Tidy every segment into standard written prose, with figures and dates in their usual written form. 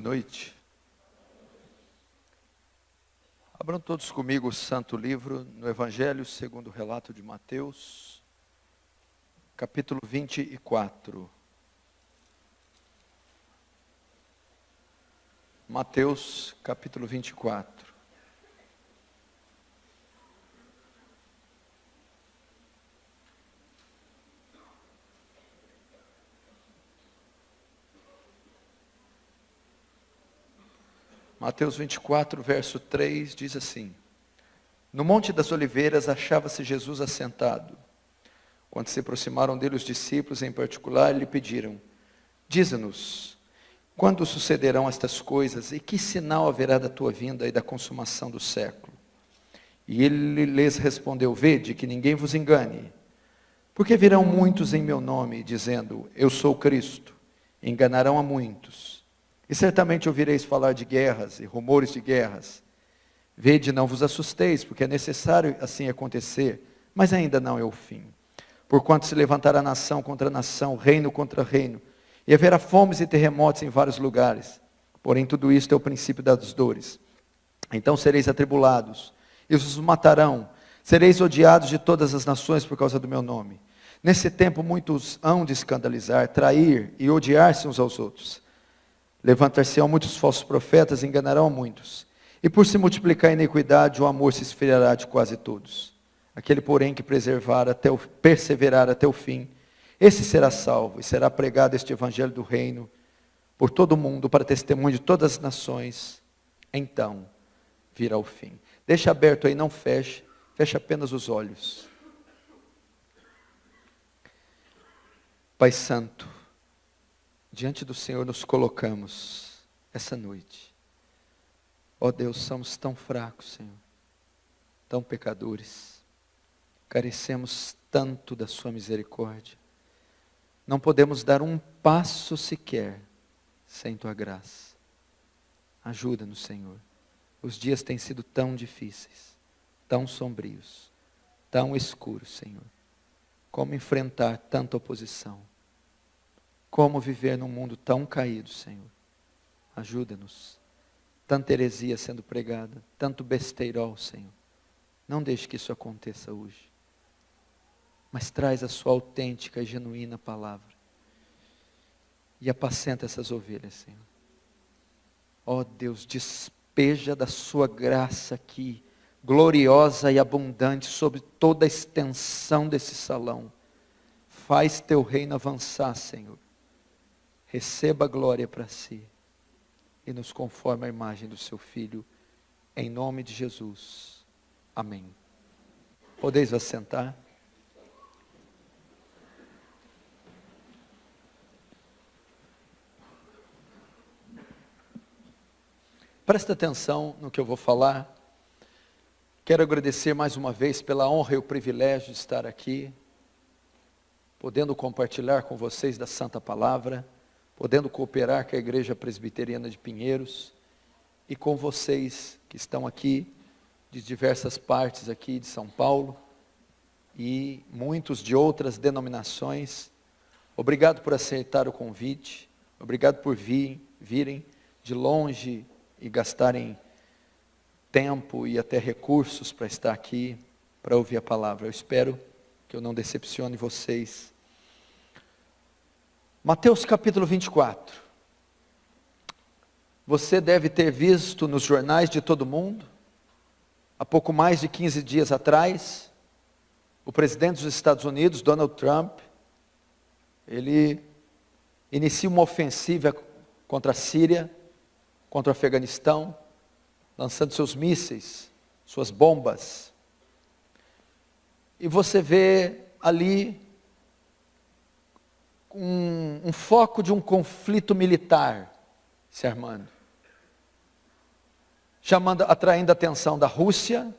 noite. Abram todos comigo o Santo Livro, no Evangelho segundo o relato de Mateus, capítulo 24. Mateus, capítulo 24. Mateus 24, verso 3, diz assim: No Monte das Oliveiras achava-se Jesus assentado. Quando se aproximaram dele os discípulos, em particular, lhe pediram: Dize-nos, quando sucederão estas coisas, e que sinal haverá da tua vinda e da consumação do século? E ele lhes respondeu: Vede que ninguém vos engane, porque virão muitos em meu nome, dizendo: Eu sou Cristo, e enganarão a muitos. E certamente ouvireis falar de guerras e rumores de guerras. Vede, não vos assusteis, porque é necessário assim acontecer, mas ainda não é o fim. Porquanto se levantará nação contra nação, reino contra reino, e haverá fomes e terremotos em vários lugares. Porém, tudo isto é o princípio das dores. Então sereis atribulados, e os matarão. Sereis odiados de todas as nações por causa do meu nome. Nesse tempo muitos hão de escandalizar, trair e odiar-se uns aos outros. Levantar-se-ão muitos falsos profetas, enganarão a muitos. E por se multiplicar a iniquidade, o amor se esfriará de quase todos. Aquele, porém, que perseverar até o fim, esse será salvo, e será pregado este evangelho do reino por todo o mundo, para testemunho de todas as nações. Então virá o fim. Deixa aberto aí, não feche, feche apenas os olhos. Pai Santo, diante do Senhor nos colocamos essa noite. Ó Deus, somos tão fracos, Senhor, tão pecadores, carecemos tanto da sua misericórdia, não podemos dar um passo sequer sem tua graça. Ajuda-nos, Senhor. Os dias têm sido tão difíceis, tão sombrios, tão escuros, Senhor. Como enfrentar tanta oposição? Como viver num mundo tão caído, Senhor? Ajuda-nos. Tanta heresia sendo pregada, tanto besteirol, Senhor. Não deixe que isso aconteça hoje. Mas traz a sua autêntica e genuína palavra. E apacenta essas ovelhas, Senhor. Ó Deus, despeja da sua graça aqui, gloriosa e abundante, sobre toda a extensão desse salão. Faz teu reino avançar, Senhor. Receba a glória para si, e nos conforme a imagem do seu Filho, em nome de Jesus. Amém. Podeis assentar. Presta atenção no que eu vou falar. Quero agradecer mais uma vez pela honra e o privilégio de estar aqui, podendo compartilhar com vocês da Santa Palavra, podendo cooperar com a Igreja Presbiteriana de Pinheiros e com vocês que estão aqui de diversas partes aqui de São Paulo e muitos de outras denominações. Obrigado por aceitar o convite, obrigado por virem de longe e gastarem tempo e até recursos para estar aqui, para ouvir a palavra. Eu espero que eu não decepcione vocês. Mateus capítulo 24. Você deve ter visto nos jornais de todo mundo, há pouco mais de 15 dias atrás, o presidente dos Estados Unidos, Donald Trump, ele inicia uma ofensiva contra a Síria, contra o Afeganistão, lançando seus mísseis, suas bombas. E você vê ali um foco de um conflito militar se armando, atraindo a atenção da Rússia,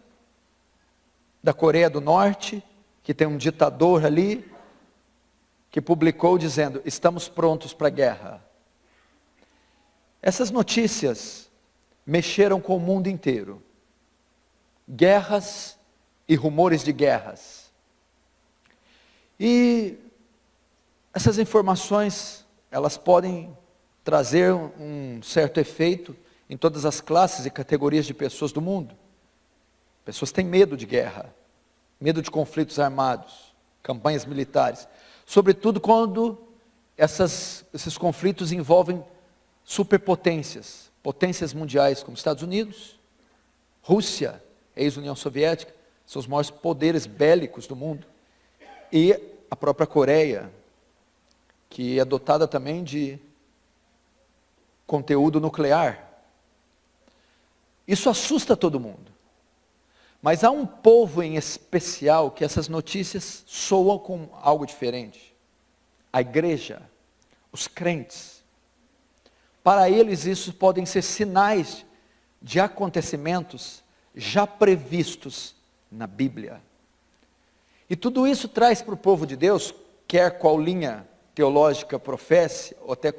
da Coreia do Norte, que tem um ditador ali, que publicou dizendo: estamos prontos para a guerra. Essas notícias mexeram com o mundo inteiro. Guerras e rumores de guerras. E essas informações, elas podem trazer um certo efeito em todas as classes e categorias de pessoas do mundo. Pessoas têm medo de guerra, medo de conflitos armados, campanhas militares, sobretudo quando esses conflitos envolvem superpotências, potências mundiais como Estados Unidos, Rússia, ex-União Soviética, são os maiores poderes bélicos do mundo, e a própria Coreia, que é dotada também de conteúdo nuclear. Isso assusta todo mundo. Mas há um povo em especial que essas notícias soam com algo diferente. A igreja, os crentes. Para eles isso podem ser sinais de acontecimentos já previstos na Bíblia. E tudo isso traz para o povo de Deus, quer qual linha teológica professe, ou até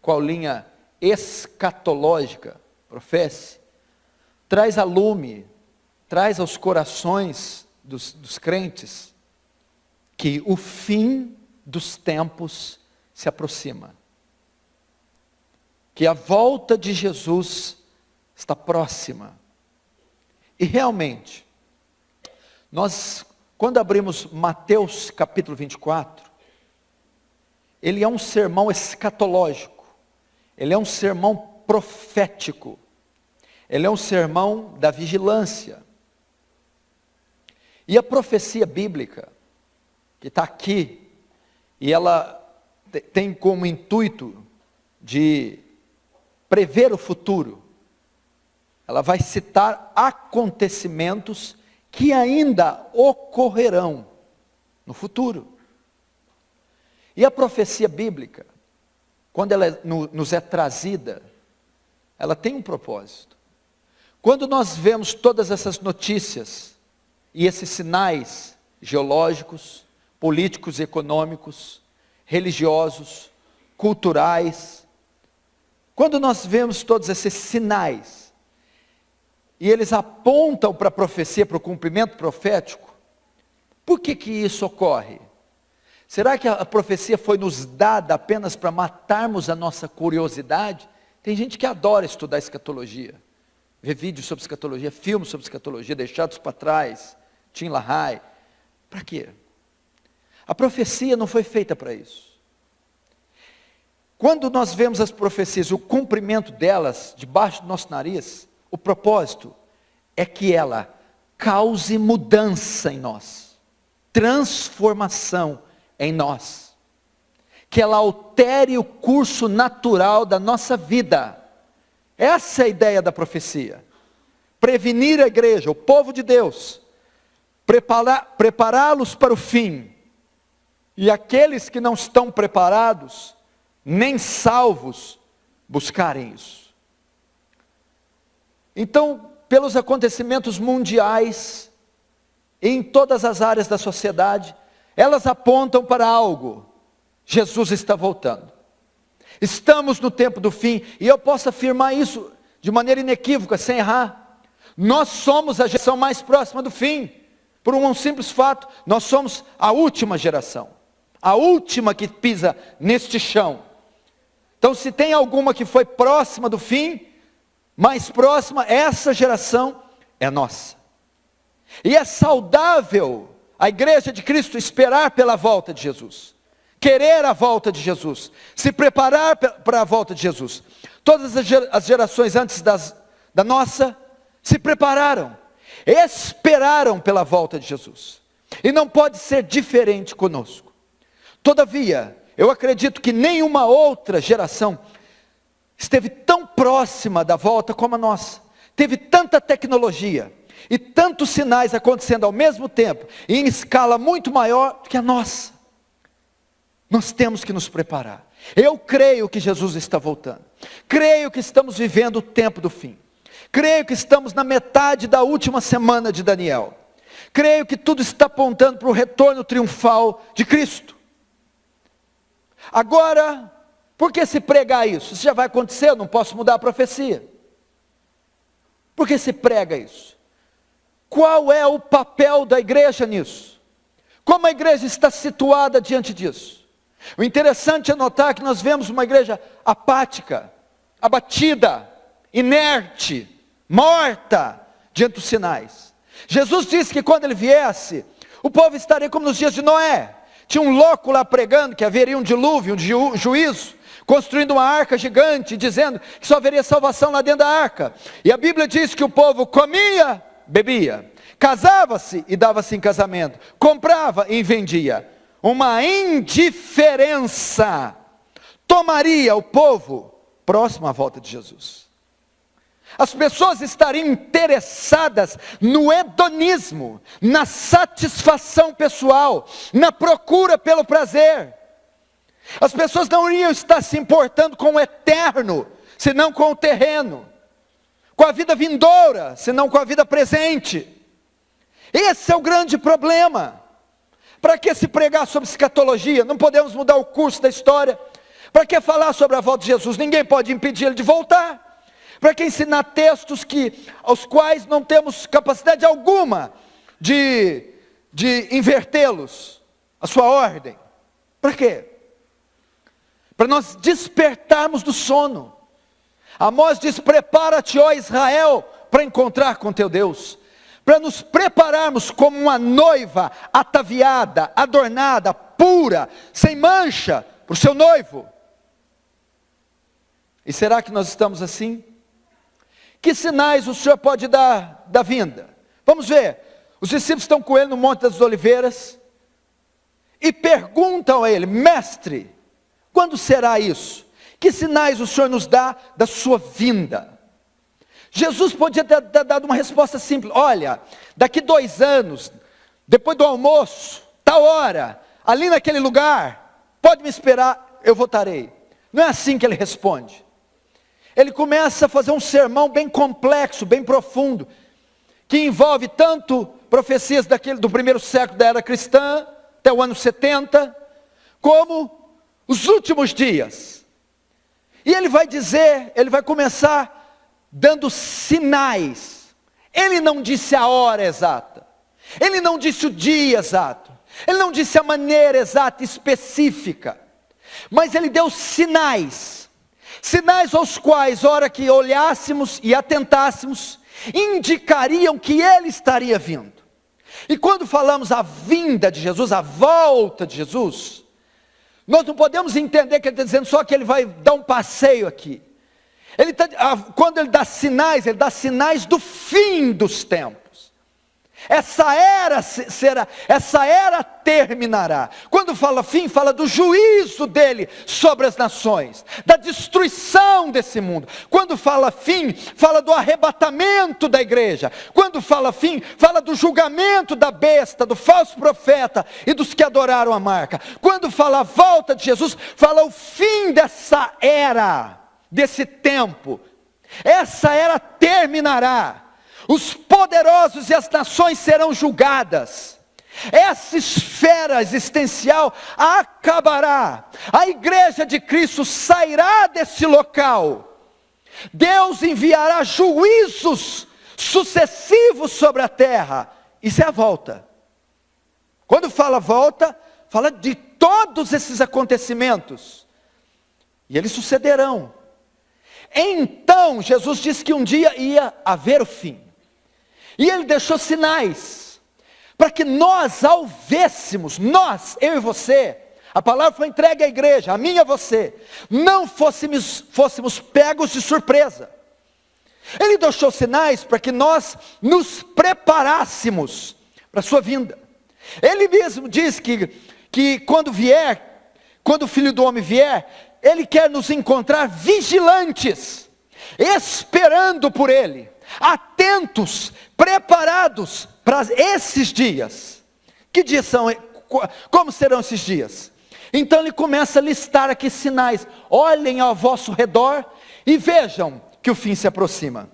qual linha escatológica professe, traz a lume, traz aos corações dos crentes, que o fim dos tempos se aproxima. Que a volta de Jesus está próxima. E realmente, nós, quando abrimos Mateus capítulo 24, ele é um sermão escatológico, ele é um sermão profético, ele é um sermão da vigilância. E a profecia bíblica, que está aqui, e ela tem como intuito de prever o futuro, ela vai citar acontecimentos que ainda ocorrerão no futuro. E a profecia bíblica, quando ela nos é trazida, ela tem um propósito. Quando nós vemos todas essas notícias, e esses sinais geológicos, políticos, econômicos, religiosos, culturais, quando nós vemos todos esses sinais, e eles apontam para a profecia, para o cumprimento profético, por que isso ocorre? Será que a profecia foi nos dada apenas para matarmos a nossa curiosidade? Tem gente que adora estudar escatologia, ver vídeos sobre escatologia, filmes sobre escatologia, deixados para trás, Tim LaHaye. Para quê? A profecia não foi feita para isso. Quando nós vemos as profecias, o cumprimento delas, debaixo do nosso nariz, o propósito é que ela cause mudança em nós, transformação em nós, que ela altere o curso natural da nossa vida. Essa é a ideia da profecia. Prevenir a igreja, o povo de Deus, prepará-los para o fim, e aqueles que não estão preparados, nem salvos, buscarem isso. Então, pelos acontecimentos mundiais, em todas as áreas da sociedade, elas apontam para algo: Jesus está voltando. Estamos no tempo do fim, e eu posso afirmar isso de maneira inequívoca, sem errar. Nós somos a geração mais próxima do fim, por um simples fato: nós somos a última geração, a última que pisa neste chão. Então, se tem alguma que foi próxima do fim, mais próxima, essa geração é nossa. E é saudável a igreja de Cristo esperar pela volta de Jesus, querer a volta de Jesus, se preparar para a volta de Jesus. Todas as gerações antes da nossa se prepararam, esperaram pela volta de Jesus, e não pode ser diferente conosco. Todavia, eu acredito que nenhuma outra geração esteve tão próxima da volta como a nossa. Teve tanta tecnologia e tantos sinais acontecendo ao mesmo tempo, e em escala muito maior do que a nossa. Nós temos que nos preparar. Eu creio que Jesus está voltando. Creio que estamos vivendo o tempo do fim. Creio que estamos na metade da última semana de Daniel. Creio que tudo está apontando para o retorno triunfal de Cristo. Agora, por que se pregar isso? Isso já vai acontecer, eu não posso mudar a profecia. Por que se prega isso? Qual é o papel da igreja nisso? Como a igreja está situada diante disso? O interessante é notar que nós vemos uma igreja apática, abatida, inerte, morta diante dos sinais. Jesus disse que quando ele viesse, o povo estaria como nos dias de Noé. Tinha um louco lá pregando que haveria um dilúvio, um juízo, construindo uma arca gigante, dizendo que só haveria salvação lá dentro da arca. E a Bíblia diz que o povo comia, bebia, casava-se e dava-se em casamento, comprava e vendia. Uma indiferença tomaria o povo próximo à volta de Jesus. As pessoas estariam interessadas no hedonismo, na satisfação pessoal, na procura pelo prazer. As pessoas não iriam estar se importando com o eterno, senão com o terreno, com a vida vindoura, senão com a vida presente. Esse é o grande problema. Para que se pregar sobre escatologia? Não podemos mudar o curso da história. Para que falar sobre a volta de Jesus? Ninguém pode impedir ele de voltar. Para que ensinar textos aos quais não temos capacidade alguma de invertê-los, a sua ordem? Para quê? Para nós despertarmos do sono. Amós diz: prepara-te, ó Israel, para encontrar com teu Deus. Para nos prepararmos como uma noiva ataviada, adornada, pura, sem mancha, para o seu noivo. E será que nós estamos assim? Que sinais o Senhor pode dar da vinda? Vamos ver. Os discípulos estão com ele no Monte das Oliveiras e perguntam a ele: mestre, quando será isso? Que sinais o Senhor nos dá da sua vinda? Jesus podia ter dado uma resposta simples: olha, daqui 2 anos, depois do almoço, tal hora, ali naquele lugar, pode me esperar, eu voltarei. Não é assim que ele responde. Ele começa a fazer um sermão bem complexo, bem profundo, que envolve tanto profecias do primeiro século da era cristã, até o ano 70, como os últimos dias. E ele vai começar dando sinais. Ele não disse a hora exata, ele não disse o dia exato, ele não disse a maneira exata, específica, mas ele deu sinais. Sinais aos quais, hora que olhássemos e atentássemos, indicariam que ele estaria vindo. E quando falamos a vinda de Jesus, a volta de Jesus, nós não podemos entender que ele está dizendo só que ele vai dar um passeio aqui. Quando ele dá sinais do fim dos tempos. Essa era terminará. Quando fala fim, fala do juízo dele sobre as nações, da destruição desse mundo. Quando fala fim, fala do arrebatamento da igreja. Quando fala fim, fala do julgamento da besta, do falso profeta e dos que adoraram a marca. Quando fala a volta de Jesus, fala o fim dessa era, desse tempo. Essa era terminará. Os poderosos e as nações serão julgadas. Essa esfera existencial acabará. A igreja de Cristo sairá desse local. Deus enviará juízos sucessivos sobre a terra. Isso é a volta. Quando fala volta, fala de todos esses acontecimentos. E eles sucederão. Então, Jesus disse que um dia ia haver o fim. E ele deixou sinais, para que nós, ao vêssemos, eu e você, a palavra foi entregue à igreja, a mim e a você, não fôssemos pegos de surpresa. Ele deixou sinais para que nós nos preparássemos para a sua vinda. Ele mesmo diz que quando o Filho do Homem vier, ele quer nos encontrar vigilantes, esperando por ele, atentos, preparados para esses dias. Que dias são? Como serão esses dias? Então ele começa a listar aqui sinais. Olhem ao vosso redor e vejam que o fim se aproxima.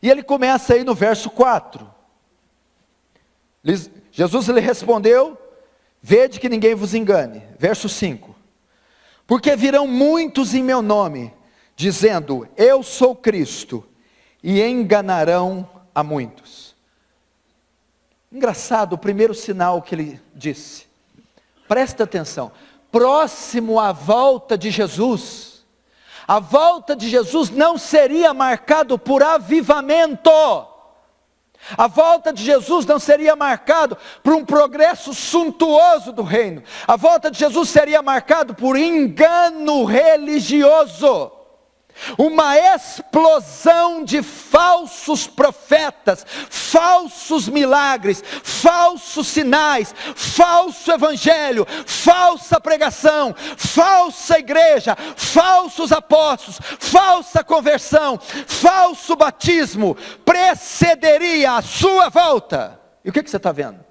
E ele começa aí no verso 4. Jesus lhe respondeu: vede que ninguém vos engane. Verso 5. Porque virão muitos em meu nome, dizendo: eu sou Cristo, e enganarão a muitos. Engraçado, o primeiro sinal que ele disse. Presta atenção. próximo à volta de Jesus, a volta de Jesus não seria marcado por avivamento. A volta de Jesus não seria marcado por um progresso suntuoso do reino. A volta de Jesus seria marcado por engano religioso. Uma explosão de falsos profetas, falsos milagres, falsos sinais, falso evangelho, falsa pregação, falsa igreja, falsos apóstolos, falsa conversão, falso batismo, precederia a sua volta. E o que você está vendo?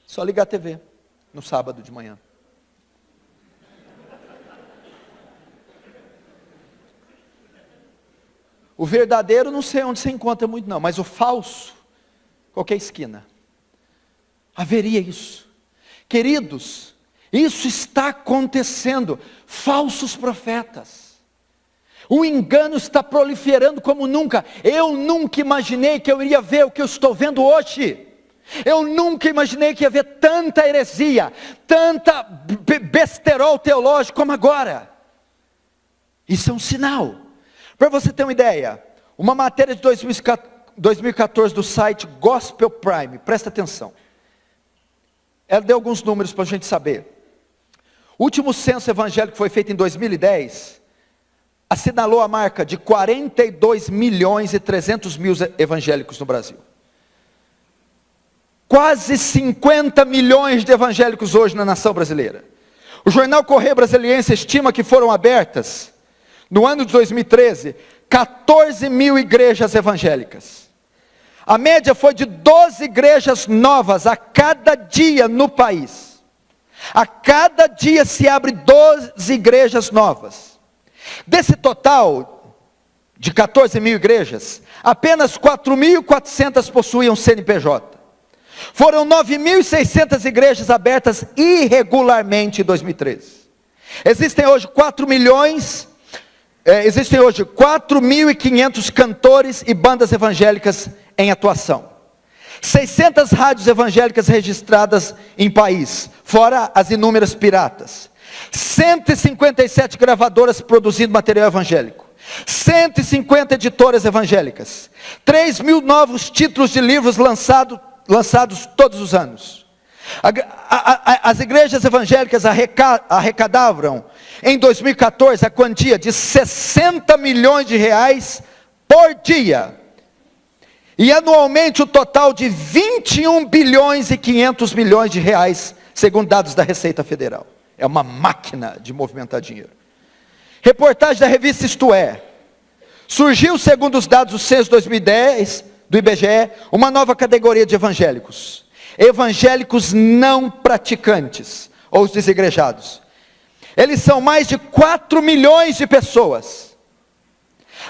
Só ligar a TV no sábado de manhã. O verdadeiro não sei onde você encontra muito não, mas o falso, qualquer esquina. Haveria isso. Queridos, isso está acontecendo. Falsos profetas. O engano está proliferando como nunca. Eu nunca imaginei que eu iria ver o que eu estou vendo hoje. Eu nunca imaginei que ia ver tanta heresia, tanta besterol teológico como agora. Isso é um sinal. Para você ter uma ideia, uma matéria de 2014 do site Gospel Prime, presta atenção. Ela deu alguns números para a gente saber. O último censo evangélico que foi feito em 2010, assinalou a marca de 42 milhões e 300 mil evangélicos no Brasil. Quase 50 milhões de evangélicos hoje na nação brasileira. O jornal Correio Brasiliense estima que foram abertas, no ano de 2013, 14 mil igrejas evangélicas. A média foi de 12 igrejas novas a cada dia no país. A cada dia se abre 12 igrejas novas. Desse total de 14 mil igrejas, apenas 4.400 possuíam CNPJ. Foram 9.600 igrejas abertas irregularmente em 2013. Existem hoje 4.500 cantores e bandas evangélicas em atuação. 600 rádios evangélicas registradas em país, fora as inúmeras piratas. 157 gravadoras produzindo material evangélico. 150 editoras evangélicas. 3.000 novos títulos de livros lançados todos os anos. As igrejas evangélicas arrecadavam em 2014 a quantia de 60 milhões de reais por dia. E anualmente o total de 21 bilhões e 500 milhões de reais, segundo dados da Receita Federal. É uma máquina de movimentar dinheiro. Reportagem da revista Isto É. Surgiu, segundo os dados do censo 2010, do IBGE, uma nova categoria de evangélicos. Evangélicos não praticantes, ou os desigrejados. Eles são mais de 4 milhões de pessoas.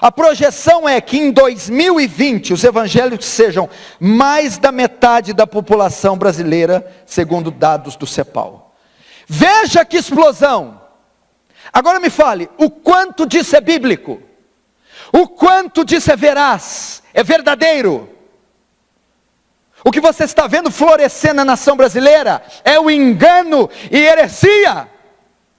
A projeção é que em 2020 os evangélicos sejam mais da metade da população brasileira, segundo dados do CEPAL. Veja que explosão! Agora me fale, o quanto disso é bíblico? O quanto disso é veraz? É verdadeiro? O que você está vendo florescer na nação brasileira é o engano e heresia.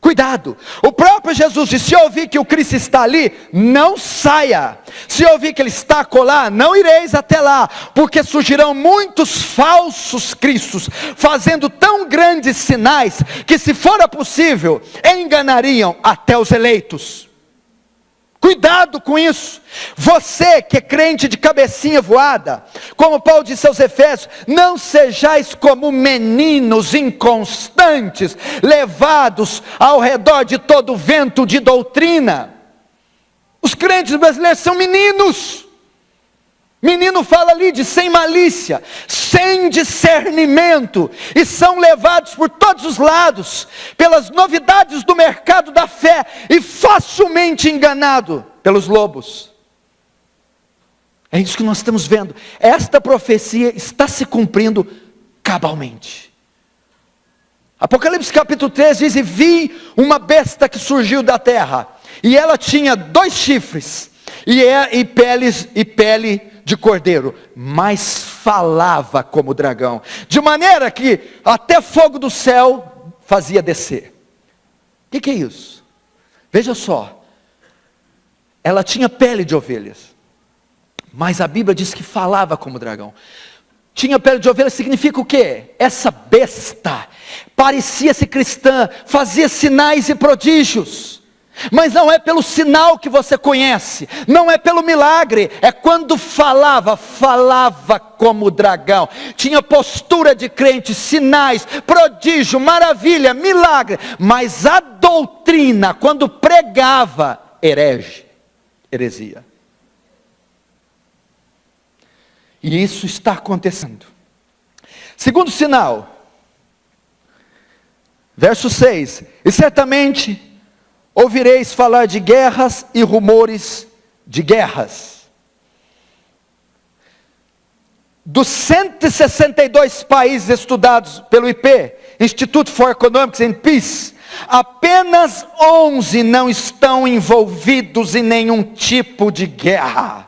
Cuidado, o próprio Jesus disse, se ouvir que o Cristo está ali, não saia. Se ouvir que ele está acolá, não ireis até lá, porque surgirão muitos falsos cristos, fazendo tão grandes sinais, que se fora possível, enganariam até os eleitos. Cuidado com isso. Você que é crente de cabecinha voada, como Paulo disse aos Efésios, não sejais como meninos inconstantes, levados ao redor de todo vento de doutrina. Os crentes brasileiros são meninos. Menino fala ali de sem malícia, sem discernimento, e são levados por todos os lados, pelas novidades do mercado da fé, e facilmente enganado pelos lobos. É isso que nós estamos vendo. Esta profecia está se cumprindo cabalmente. Apocalipse capítulo 3 diz, e vi uma besta que surgiu da terra, e ela tinha 2 chifres, e pele de cordeiro, mas falava como dragão, de maneira que até fogo do céu fazia descer. O que é isso? Veja só, ela tinha pele de ovelhas, mas a Bíblia diz que falava como dragão. Tinha pele de ovelha significa o quê? Essa besta parecia-se cristã, fazia sinais e prodígios, mas não é pelo sinal que você conhece, não é pelo milagre, é quando falava como dragão, tinha postura de crente, sinais, prodígio, maravilha, milagre, mas a doutrina, quando pregava, heresia. E isso está acontecendo. Segundo sinal, verso 6, e certamente ouvireis falar de guerras e rumores de guerras. Dos 162 países estudados pelo IP, Institute for Economics and Peace, apenas 11 não estão envolvidos em nenhum tipo de guerra.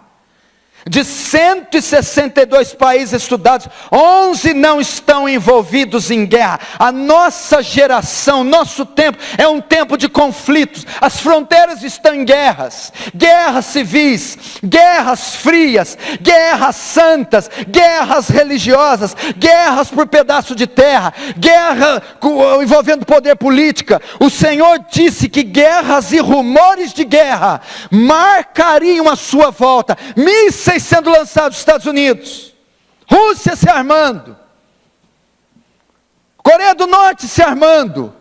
De 162 países estudados, 11 não estão envolvidos em guerra. A nossa geração, nosso tempo, é um tempo de conflitos. As fronteiras estão em guerras. Guerras civis, guerras frias, guerras santas, guerras religiosas, guerras por pedaço de terra, guerra envolvendo poder política. O Senhor disse que guerras e rumores de guerra marcariam a sua volta. Mísseis sendo lançados nos Estados Unidos, Rússia se armando, Coreia do Norte se armando,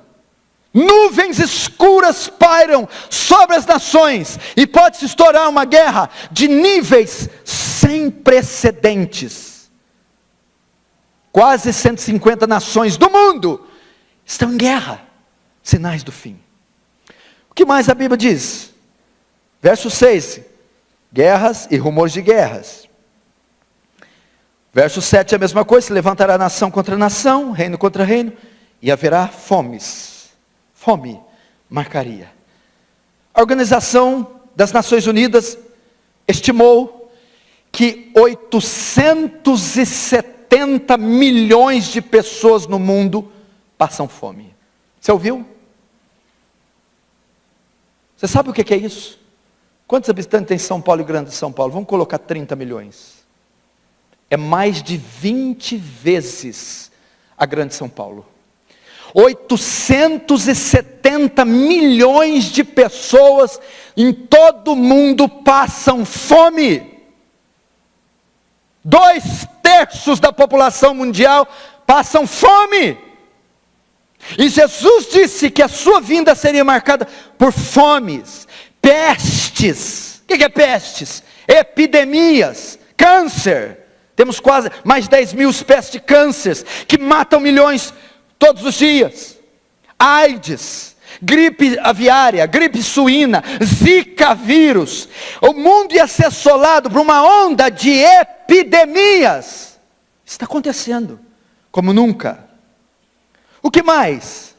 nuvens escuras pairam sobre as nações, e pode se estourar uma guerra de níveis sem precedentes. Quase 150 nações do mundo estão em guerra, sinais do fim. O que mais a Bíblia diz? Verso 6, guerras e rumores de guerras. Verso 7 é a mesma coisa, se levantará nação contra nação, reino contra reino, e haverá fomes. Fome marcaria. A Organização das Nações Unidas estimou que 870 milhões de pessoas no mundo passam fome. Você ouviu? Você sabe o que é isso? Quantos habitantes tem São Paulo e Grande São Paulo? Vamos colocar 30 milhões. É mais de 20 vezes a Grande São Paulo. 870 milhões de pessoas em todo o mundo passam fome. 2/3 da população mundial passam fome. E Jesus disse que a sua vinda seria marcada por fomes, pestes. O que é pestes? Epidemias, câncer. Temos quase mais de 10 mil espécies de cânceres que matam milhões todos os dias. AIDS, gripe aviária, gripe suína, zika vírus. O mundo ia ser assolado por uma onda de epidemias. Está acontecendo como nunca. O que mais?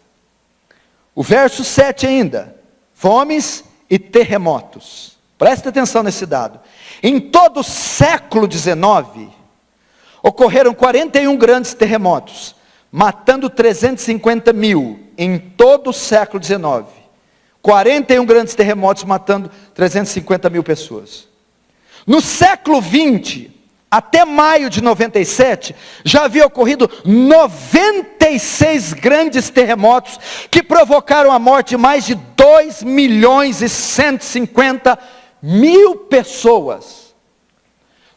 O verso 7 ainda. Fomes e terremotos. Preste atenção nesse dado. Em todo o século XIX, ocorreram 41 grandes terremotos, matando 350 mil em todo o século XIX. 41 grandes terremotos matando 350 mil pessoas. No século XX, até maio de 97, já havia ocorrido 96 grandes terremotos que provocaram a morte de mais de 2.150.000 pessoas.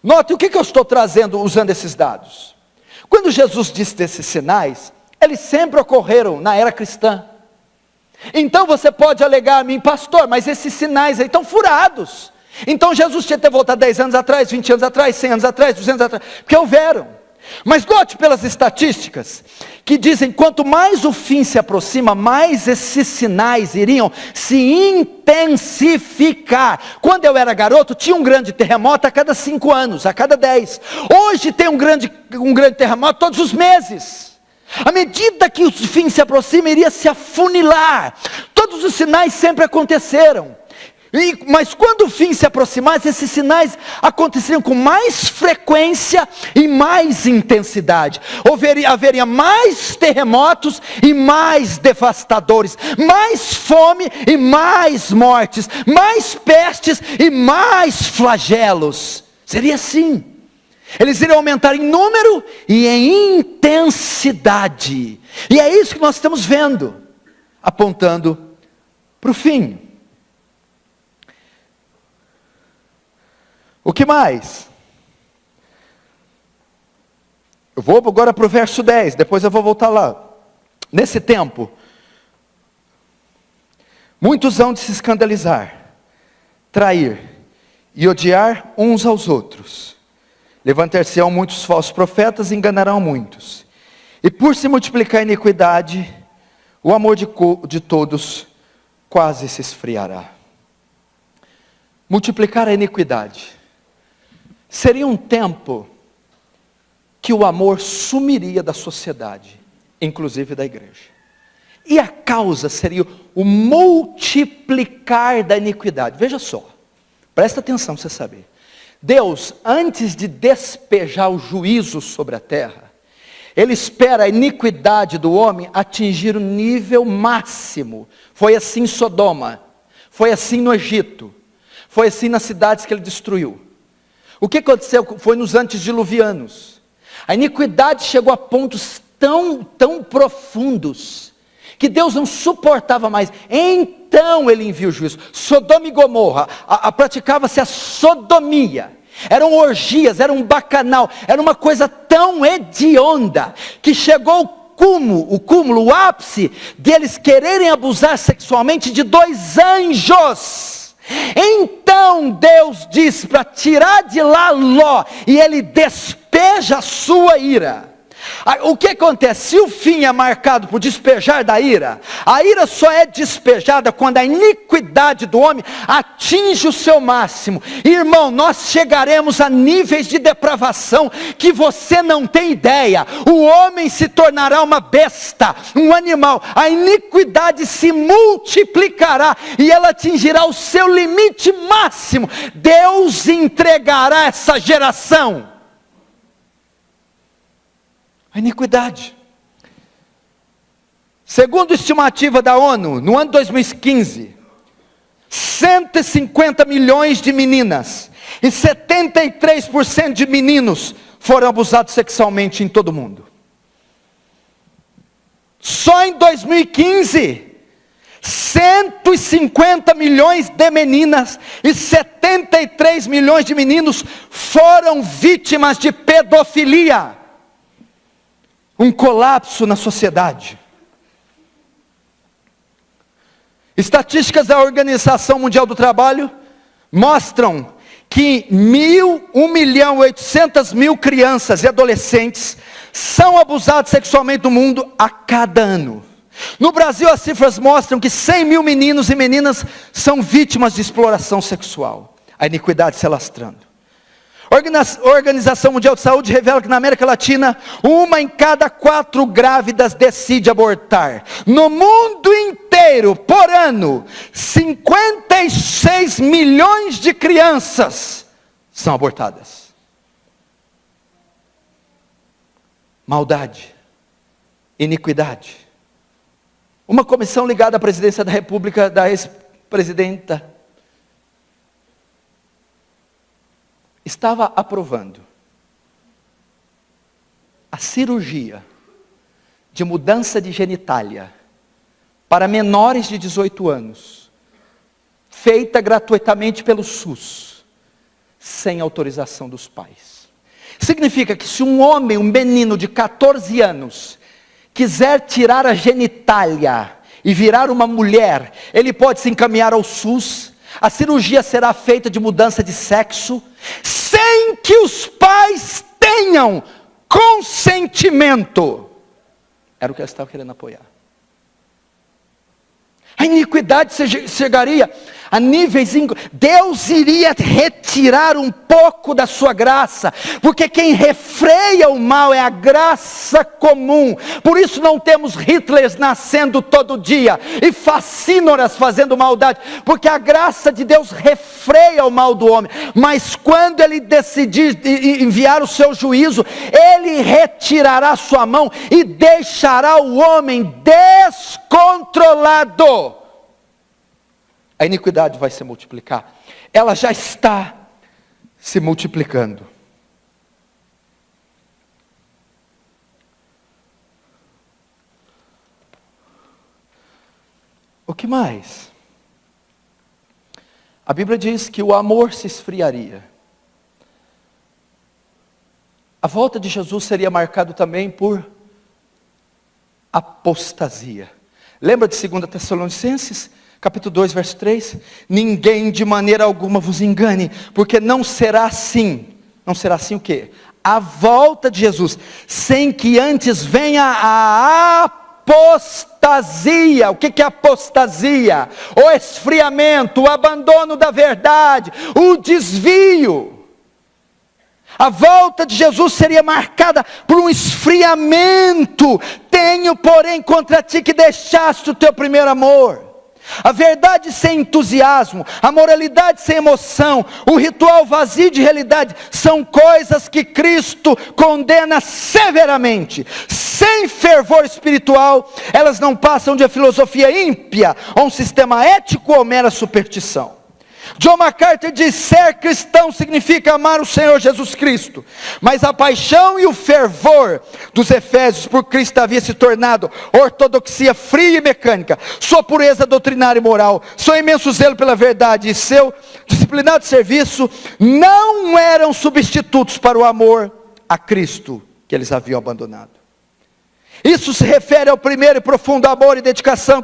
Note o que eu estou trazendo usando esses dados. Quando Jesus disse desses sinais, eles sempre ocorreram na era cristã. Então você pode alegar a mim, pastor, mas esses sinais aí estão furados. Então Jesus tinha que ter voltado 10 anos atrás, 20 anos atrás, 100 anos atrás, 200 anos atrás, porque houveram. Mas note pelas estatísticas, que dizem, quanto mais o fim se aproxima, mais esses sinais iriam se intensificar. Quando eu era garoto, tinha um grande terremoto a cada 5 anos, a cada 10. Hoje tem um grande terremoto todos os meses. À medida que o fim se aproxima, iria se afunilar. Todos os sinais sempre aconteceram. Mas quando o fim se aproximasse, esses sinais aconteceriam com mais frequência e mais intensidade. Haveria mais terremotos e mais devastadores, mais fome e mais mortes, mais pestes e mais flagelos. Seria assim. Eles iriam aumentar em número e em intensidade. E é isso que nós estamos vendo, apontando para o fim. O que mais? Eu vou agora para o verso 10, depois eu vou voltar lá. Nesse tempo, muitos hão de se escandalizar, trair e odiar uns aos outros. Levantar-se-ão muitos falsos profetas e enganarão muitos. E por se multiplicar a iniquidade, o amor de todos quase se esfriará. Multiplicar a iniquidade. Seria um tempo que o amor sumiria da sociedade, inclusive da igreja. E a causa seria o multiplicar da iniquidade. Veja só, presta atenção para você saber. Deus, antes de despejar o juízo sobre a terra, Ele espera a iniquidade do homem atingir o nível máximo. Foi assim em Sodoma, foi assim no Egito, foi assim nas cidades que Ele destruiu. O que aconteceu foi nos antediluvianos. A iniquidade chegou a pontos tão profundos, que Deus não suportava mais. Então Ele envia o juízo. Sodoma e Gomorra, praticava-se a sodomia. Eram orgias, era um bacanal, era uma coisa tão hedionda, que chegou o cúmulo, o ápice, deles quererem abusar sexualmente de 2 anjos. Então Deus diz para tirar de lá Ló, e Ele despeja a sua ira. O que acontece? Se o fim é marcado por despejar da ira, a ira só é despejada quando a iniquidade do homem atinge o seu máximo. Irmão, nós chegaremos a níveis de depravação que você não tem ideia. O homem se tornará uma besta, um animal. A iniquidade se multiplicará e ela atingirá o seu limite máximo. Deus entregará essa geração a iniquidade. Segundo a estimativa da ONU, no ano 2015, 150 milhões de meninas e 73% de meninos foram abusados sexualmente em todo o mundo. Só em 2015, 150 milhões de meninas e 73 milhões de meninos foram vítimas de pedofilia. Um colapso na sociedade. Estatísticas da Organização Mundial do Trabalho mostram que 1.800.000 crianças e adolescentes são abusados sexualmente no mundo a cada ano. No Brasil, as cifras mostram que 100 mil meninos e meninas são vítimas de exploração sexual. A iniquidade se alastrando. A Organização Mundial de Saúde revela que na América Latina, 1 em cada 4 grávidas decide abortar. No mundo inteiro, por ano, 56 milhões de crianças são abortadas. Maldade, iniquidade. Uma comissão ligada à presidência da República, da ex-presidenta, estava aprovando a cirurgia de mudança de genitália para menores de 18 anos, feita gratuitamente pelo SUS, sem autorização dos pais. Significa que se um homem, um menino de 14 anos, quiser tirar a genitália e virar uma mulher, ele pode se encaminhar ao SUS. A cirurgia será feita de mudança de sexo, sem que os pais tenham consentimento. Era o que eles estavam querendo apoiar. A iniquidade chegaria a níveis... Deus iria retirar um pouco da sua graça, porque quem refreia o mal é a graça comum. Por isso não temos Hitlers nascendo todo dia, e facínoras fazendo maldade, porque a graça de Deus refreia o mal do homem. Mas quando Ele decidir enviar o seu juízo, Ele retirará a sua mão e deixará o homem descontrolado. A iniquidade vai se multiplicar. Ela já está se multiplicando. O que mais? A Bíblia diz que o amor se esfriaria. A volta de Jesus seria marcado também por apostasia. Lembra de 2 Tessalonicenses? Capítulo 2, verso 3, ninguém de maneira alguma vos engane, porque não será assim o quê? A volta de Jesus, sem que antes venha a apostasia. O que é apostasia? O esfriamento, o abandono da verdade, o desvio. A volta de Jesus seria marcada por um esfriamento. Tenho, porém, contra ti que deixaste o teu primeiro amor. A verdade sem entusiasmo, a moralidade sem emoção, o ritual vazio de realidade, são coisas que Cristo condena severamente. Sem fervor espiritual, elas não passam de uma filosofia ímpia, ou um sistema ético ou mera superstição. John MacArthur diz: ser cristão significa amar o Senhor Jesus Cristo, mas a paixão e o fervor dos Efésios por Cristo havia se tornado ortodoxia fria e mecânica. Sua pureza doutrinária e moral, seu imenso zelo pela verdade e seu disciplinado serviço não eram substitutos para o amor a Cristo que eles haviam abandonado. Isso se refere ao primeiro e profundo amor e dedicação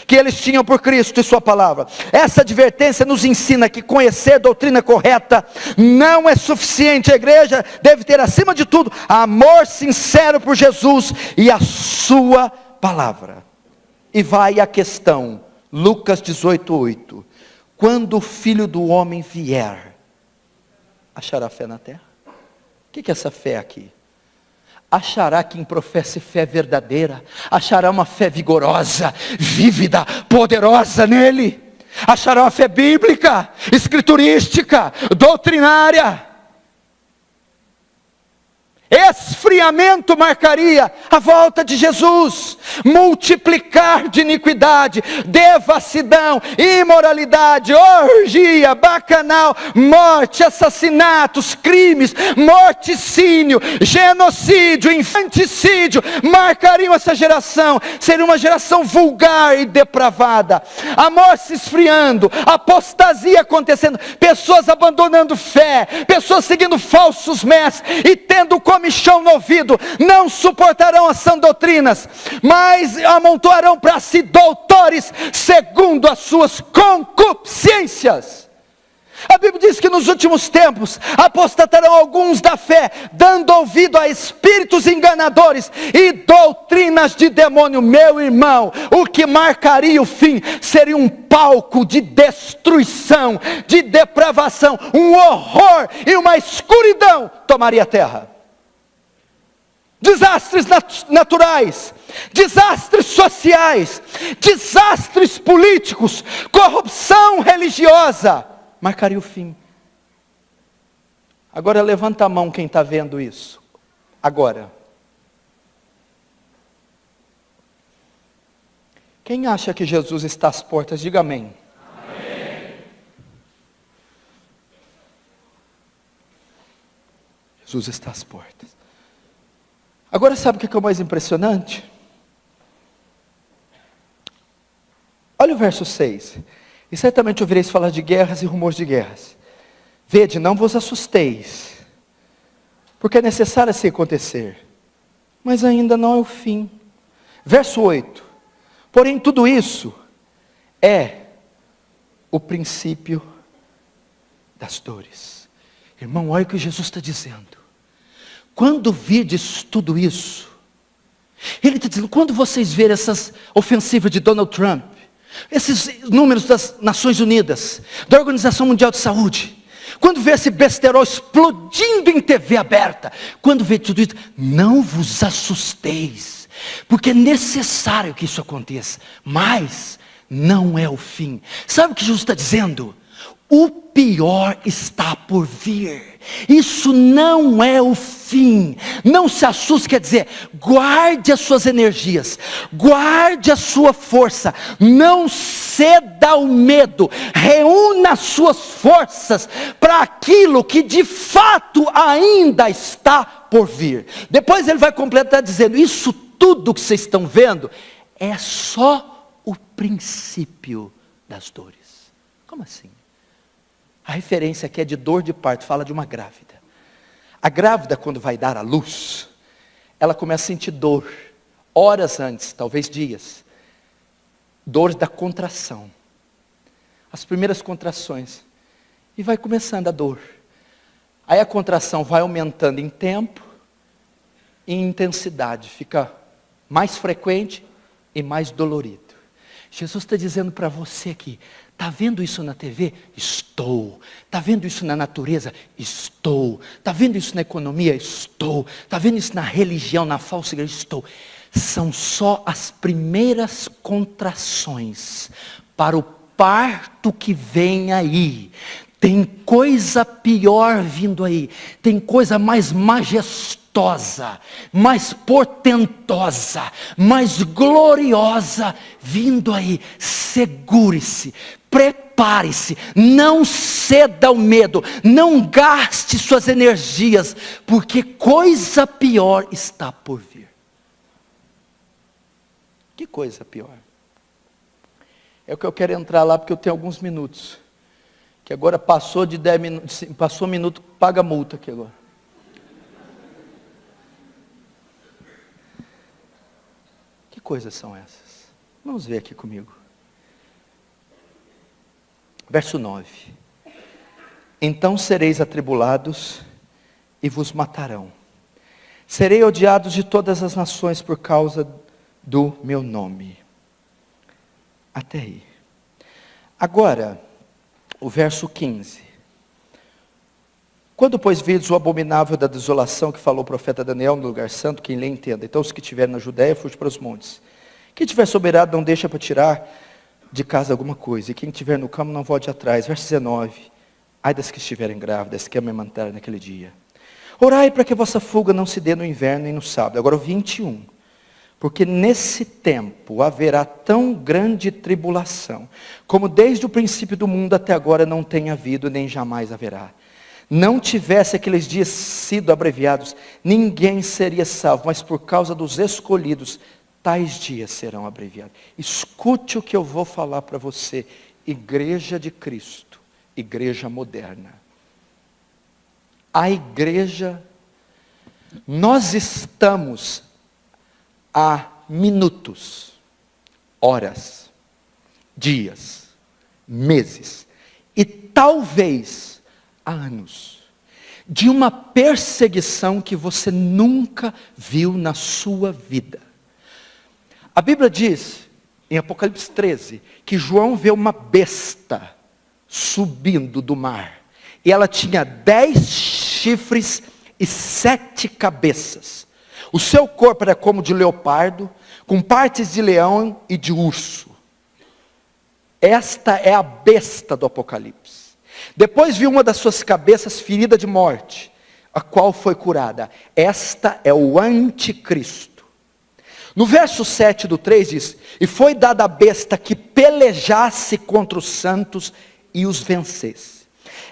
que eles tinham por Cristo e sua palavra. Essa advertência nos ensina que conhecer a doutrina correta não é suficiente. A igreja deve ter, acima de tudo, amor sincero por Jesus e a sua palavra. E vai a questão, Lucas 18:8. Quando o Filho do Homem vier, achará fé na terra? O que é essa fé aqui? Achará quem professe fé verdadeira, achará uma fé vigorosa, vívida, poderosa nele, achará uma fé bíblica, escriturística, doutrinária. Esfriamento marcaria a volta de Jesus, multiplicar de iniquidade, devassidão, imoralidade, orgia, bacanal, morte, assassinatos, crimes, morticínio, genocídio, infanticídio, marcariam essa geração. Seria uma geração vulgar e depravada, amor se esfriando, apostasia acontecendo, pessoas abandonando fé, pessoas seguindo falsos mestres e tendo comichão no ouvido, não suportarão as sãs doutrinas, mas amontoarão para si doutores segundo as suas concupiscências. A Bíblia diz que nos últimos tempos apostatarão alguns da fé, dando ouvido a espíritos enganadores e doutrinas de demônio. Meu irmão, o que marcaria o fim seria um palco de destruição, de depravação, um horror e uma escuridão tomaria a terra. Desastres naturais, desastres sociais, desastres políticos, corrupção religiosa, marcaria o fim. Agora levanta a mão quem está vendo isso. Agora. Quem acha que Jesus está às portas, diga amém. Amém. Jesus está às portas. Agora sabe o que é o mais impressionante? Olha o verso 6. E certamente ouvireis falar de guerras e rumores de guerras. Vede, não vos assusteis, porque é necessário assim acontecer, mas ainda não é o fim. Verso 8. Porém tudo isso é o princípio das dores. Irmão, olha o que Jesus está dizendo. Quando virdes tudo isso, Ele está dizendo, quando vocês verem essas ofensivas de Donald Trump, Esses números das Nações Unidas, da Organização Mundial de Saúde, quando vê esse besterol explodindo em TV aberta, quando vê tudo isso, não vos assusteis, porque é necessário que isso aconteça, mas não é o fim. Sabe o que Jesus está dizendo? O pior está por vir. Isso não é o fim. Não se assuste, quer dizer, guarde as suas energias, guarde a sua força, não ceda ao medo, reúna as suas forças para aquilo que de fato ainda está por vir. Depois ele vai completar dizendo, isso tudo que vocês estão vendo é só o princípio das dores. Como assim? A referência aqui é de dor de parto, fala de uma grávida. A grávida, quando vai dar à luz, ela começa a sentir dor, horas antes, talvez dias. Dor da contração. As primeiras contrações. E vai começando a dor. Aí a contração vai aumentando em tempo e em intensidade. Fica mais frequente e mais dolorido. Jesus está dizendo para você aqui, está vendo isso na TV? Estou. Está vendo isso na natureza? Estou. Está vendo isso na economia? Estou. Está vendo isso na religião, na falsa igreja? Estou. São só as primeiras contrações para o parto que vem aí. Tem coisa pior vindo aí. Tem coisa mais majestosa, mais portentosa, mais gloriosa vindo aí. Segure-se, prepare-se, não ceda ao medo, não gaste suas energias, porque coisa pior está por vir. Que coisa pior? É o que eu quero entrar lá, porque eu tenho alguns minutos. Que agora passou de 10 minutos, passou um minuto, paga multa aqui agora. Que coisas são essas? Vamos ver aqui comigo. Verso 9. Então sereis atribulados e vos matarão. Serei odiados de todas as nações por causa do meu nome. Até aí. Agora, o verso 15. Quando, pois, vides o abominável da desolação que falou o profeta Daniel no lugar santo, quem lê entenda. Então os que estiverem na Judéia, fuge para os montes. Quem tiver soberano, não deixa para tirar de casa alguma coisa. E quem estiver no campo, não volte atrás. Verso 19. Ai das que estiverem grávidas, que amamentarem naquele dia. Orai para que a vossa fuga não se dê no inverno e no sábado. Agora o 21. Porque nesse tempo haverá tão grande tribulação, como desde o princípio do mundo até agora não tem havido, nem jamais haverá. Não tivesse aqueles dias sido abreviados, ninguém seria salvo, mas por causa dos escolhidos, tais dias serão abreviados. Escute o que eu vou falar para você, igreja de Cristo, igreja moderna. A igreja, nós estamos há minutos, horas, dias, meses e talvez anos de uma perseguição que você nunca viu na sua vida. A Bíblia diz, em Apocalipse 13, que João vê uma besta subindo do mar. E ela tinha 10 chifres e 7 cabeças. O seu corpo era como de leopardo, com partes de leão e de urso. Esta é a besta do Apocalipse. Depois vi uma das suas cabeças ferida de morte, a qual foi curada. Esta é o anticristo. No verso 7 do 3 diz, e foi dada a besta que pelejasse contra os santos e os vencesse.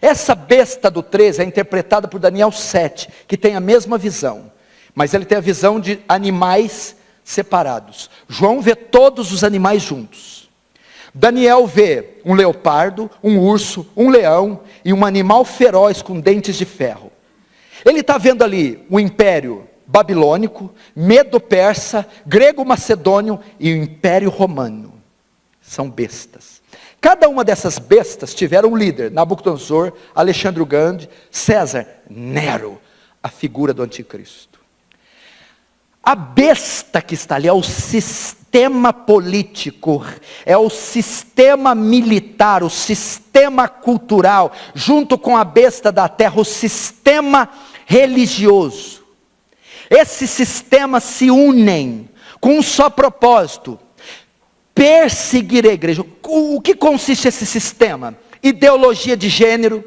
Essa besta do 13 é interpretada por Daniel 7, que tem a mesma visão. Mas ele tem a visão de animais separados. João vê todos os animais juntos. Daniel vê um leopardo, um urso, um leão e um animal feroz com dentes de ferro. Ele está vendo ali o império babilônico, medo-persa, grego-macedônio e o império romano. São bestas. Cada uma dessas bestas tiveram um líder. Nabucodonosor, Alexandre o Grande, César, Nero, a figura do anticristo. A besta que está ali é o sistema sistema político, é o sistema militar, o sistema cultural, junto com a besta da terra, o sistema religioso. Esses sistemas se unem com um só propósito: perseguir a igreja. O que consiste esse sistema? Ideologia de gênero,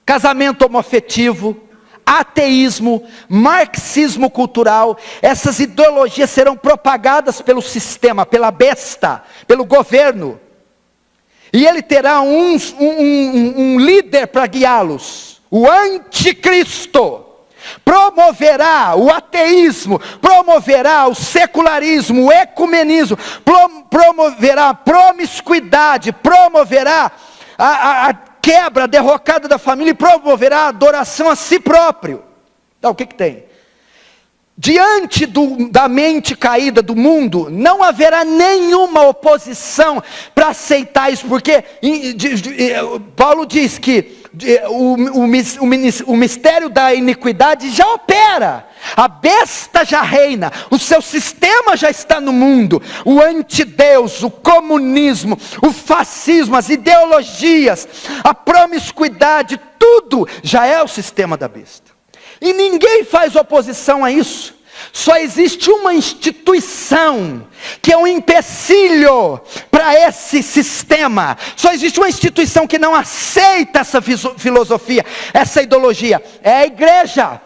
casamento homoafetivo, ateísmo, marxismo cultural. Essas ideologias serão propagadas pelo sistema, pela besta, pelo governo. E ele terá um líder para guiá-los, o anticristo. Promoverá o ateísmo, promoverá o secularismo, o ecumenismo, promoverá a promiscuidade, promoverá a quebra, a derrocada da família, e promoverá a adoração a si próprio. Então o que tem? Diante da mente caída do mundo, não haverá nenhuma oposição para aceitar isso, porque Paulo diz que o mistério da iniquidade já opera, a besta já reina, o seu sistema já está no mundo, o antideus, o comunismo, o fascismo, as ideologias, a promiscuidade, tudo já é o sistema da besta. E ninguém faz oposição a isso. Só existe uma instituição que é um empecilho para esse sistema. Só existe uma instituição que não aceita essa filosofia, essa ideologia. É a igreja.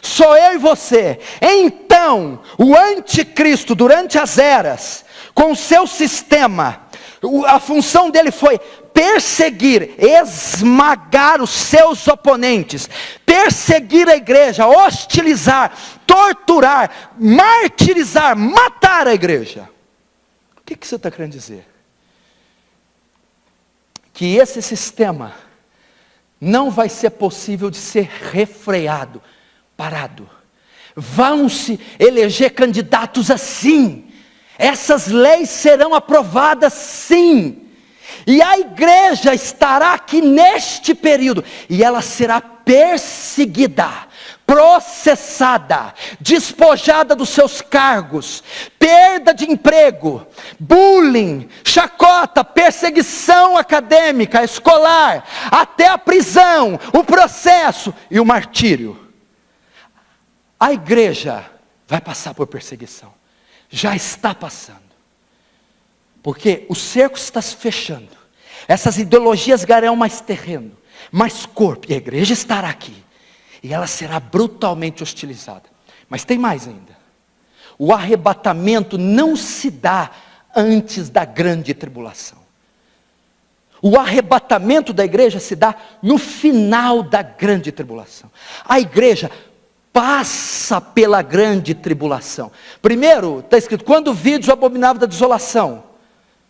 Sou eu e você. Então, o anticristo, durante as eras, com o seu sistema, a função dele foi perseguir, esmagar os seus oponentes, perseguir a igreja, hostilizar, torturar, martirizar, matar a igreja. O que você está querendo dizer? Que esse sistema não vai ser possível de ser refreado, parado. Vão se eleger candidatos assim. Essas leis serão aprovadas sim. E a igreja estará aqui neste período, e ela será perseguida, processada, despojada dos seus cargos, perda de emprego, bullying, chacota, perseguição acadêmica, escolar, até a prisão, o processo e o martírio. A igreja vai passar por perseguição, já está passando. Porque o cerco está se fechando. Essas ideologias ganharão mais terreno, mais corpo. E a igreja estará aqui. E ela será brutalmente hostilizada. Mas tem mais ainda. O arrebatamento não se dá antes da grande tribulação. O arrebatamento da igreja se dá no final da grande tribulação. A igreja passa pela grande tribulação. Primeiro, está escrito, quando vides o abominável da desolação,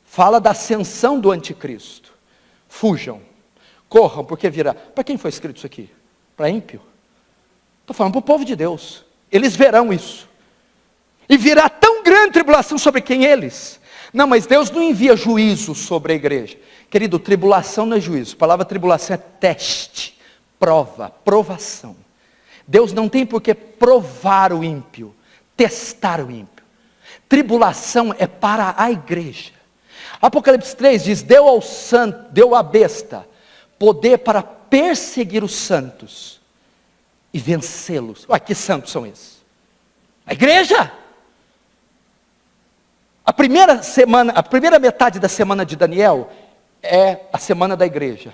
fala da ascensão do anticristo. Fujam, corram, porque virá. Para quem foi escrito isso aqui? Para ímpio? Estou falando para o povo de Deus. Eles verão isso. E virá tão grande tribulação sobre quem eles? Não, mas Deus não envia juízo sobre a igreja. Querido, tribulação não é juízo. A palavra tribulação é teste, prova, provação. Deus não tem por que provar o ímpio, testar o ímpio. Tribulação é para a igreja. Apocalipse 3 diz, deu à besta poder para perseguir os santos e vencê-los. Ué, que santos são esses? A igreja. A primeira metade da semana de Daniel é a semana da igreja.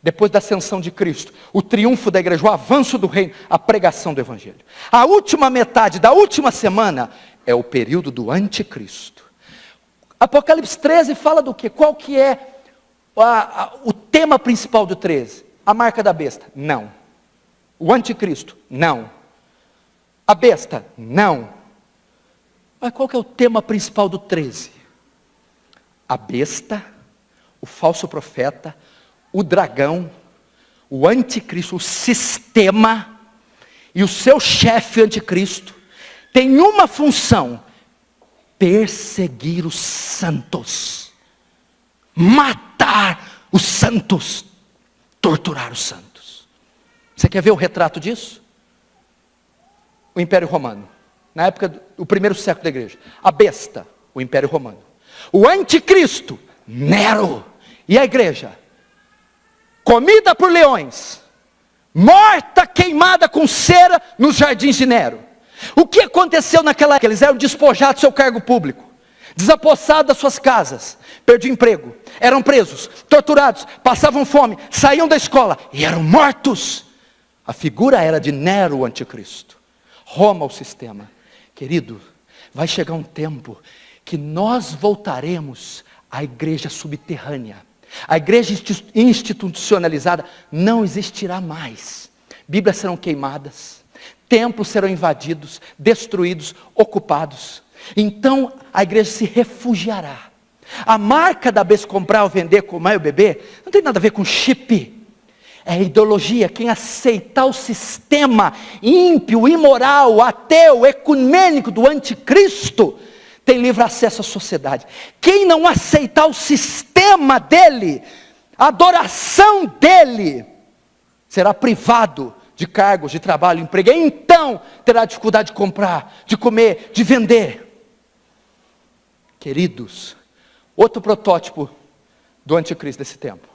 Depois da ascensão de Cristo, o triunfo da igreja, o avanço do reino, a pregação do evangelho. A última metade da última semana é o período do anticristo. Apocalipse 13 fala do quê? Qual que é o tema principal do 13? A marca da besta? Não. O anticristo? Não. A besta? Não. Mas qual que é o tema principal do 13? A besta, o falso profeta, o dragão, o anticristo, o sistema e o seu chefe anticristo tem uma função: perseguir os santos, matar os santos, torturar os santos. Você quer ver o retrato disso? O Império Romano, na época do primeiro século da igreja. A besta, o Império Romano. O anticristo, Nero. E a igreja? Comida por leões, morta, queimada com cera nos jardins de Nero. O que aconteceu naquela época? Eles eram despojados do seu cargo público, desapossados das suas casas, perdiam emprego, eram presos, torturados, passavam fome, saíam da escola e eram mortos. A figura era de Nero, o anticristo. Roma, o sistema. Querido, vai chegar um tempo que nós voltaremos à igreja subterrânea. A igreja institucionalizada não existirá mais. Bíblias serão queimadas, templos serão invadidos, destruídos, ocupados. Então a igreja se refugiará. A marca da vez comprar ou vender, comer ou beber, não tem nada a ver com chip. É ideologia. Quem aceitar o sistema ímpio, imoral, ateu, ecumênico do anticristo, tem livre acesso à sociedade. Quem não aceitar o sistema dele, a adoração dele, será privado de cargos, de trabalho, emprego. Então terá dificuldade de comprar, de comer, de vender. Queridos, outro protótipo do anticristo desse tempo.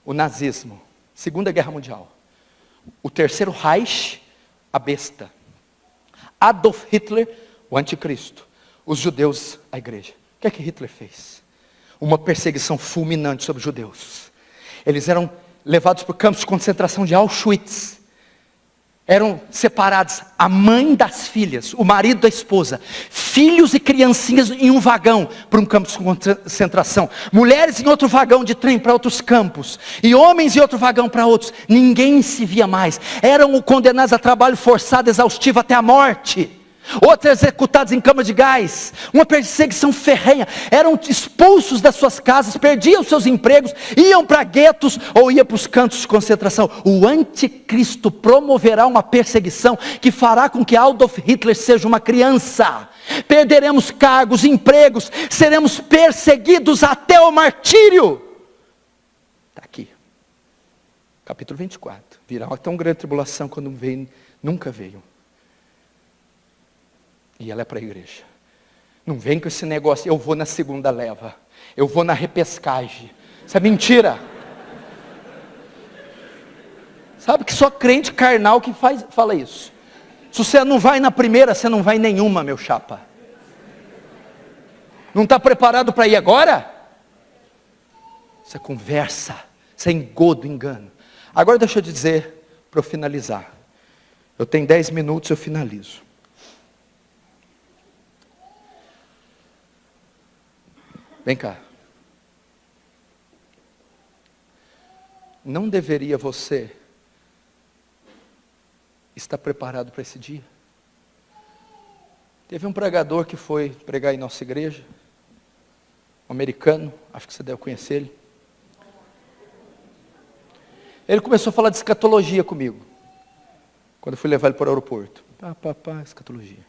O nazismo, Segunda Guerra Mundial. O terceiro Reich, a besta. Adolf Hitler, o anticristo. Os judeus, a igreja. O que é que Hitler fez? Uma perseguição fulminante sobre os judeus. Eles eram levados para o campo de concentração de Auschwitz. Eram separados, a mãe das filhas, o marido da esposa, filhos e criancinhas em um vagão para um campo de concentração, mulheres em outro vagão de trem para outros campos, e homens em outro vagão para outros. Ninguém se via mais. Eram condenados a trabalho forçado, exaustivo até a morte. Outros executados em cama de gás, uma perseguição ferrenha, eram expulsos das suas casas, perdiam seus empregos, iam para guetos ou iam para os campos de concentração. O anticristo promoverá uma perseguição que fará com que Adolf Hitler seja uma criança. Perderemos cargos, empregos, seremos perseguidos até o martírio. Está aqui, capítulo 24, virá uma tão grande tribulação quando veio, nunca veio. E ela é para a igreja. Não vem com esse negócio, eu vou na segunda leva, eu vou na repescagem. Isso é mentira. Sabe que só crente carnal que fala isso. Se você não vai na primeira, você não vai em nenhuma, meu chapa. Não está preparado para ir agora? Isso é conversa, isso é engodo, engano. Agora deixa eu dizer, para eu finalizar. Eu tenho 10 minutos, eu finalizo. Vem cá. Não deveria você estar preparado para esse dia? Teve um pregador que foi pregar em nossa igreja, um americano, acho que você deve conhecer ele. Ele começou a falar de escatologia comigo, quando eu fui levar ele para o aeroporto. Escatologia.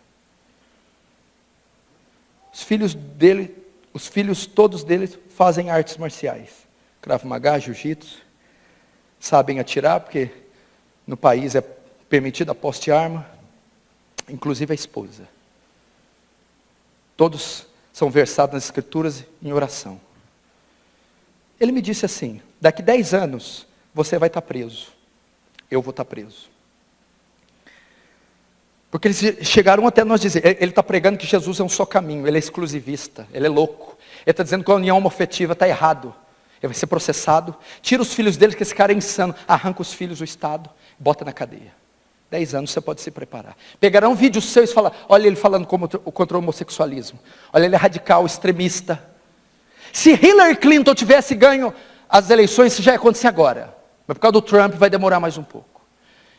Os filhos todos deles fazem artes marciais. Krav Maga, Jiu-Jitsu. Sabem atirar, porque no país é permitido a posse de arma. Inclusive a esposa. Todos são versados nas escrituras em oração. Ele me disse assim, daqui 10 anos, você vai estar preso. Eu vou estar preso. Porque eles chegaram até nós dizer, ele está pregando que Jesus é um só caminho, ele é exclusivista, ele é louco. Ele está dizendo que a união homoafetiva está errado. Ele vai ser processado, tira os filhos dele, que esse cara é insano, arranca os filhos do Estado, bota na cadeia. 10 anos você pode se preparar. Pegarão vídeos seus e falar, olha ele falando contra o homossexualismo. Olha ele é radical, extremista. Se Hillary Clinton tivesse ganho as eleições, isso já ia acontecer agora. Mas por causa do Trump vai demorar mais um pouco.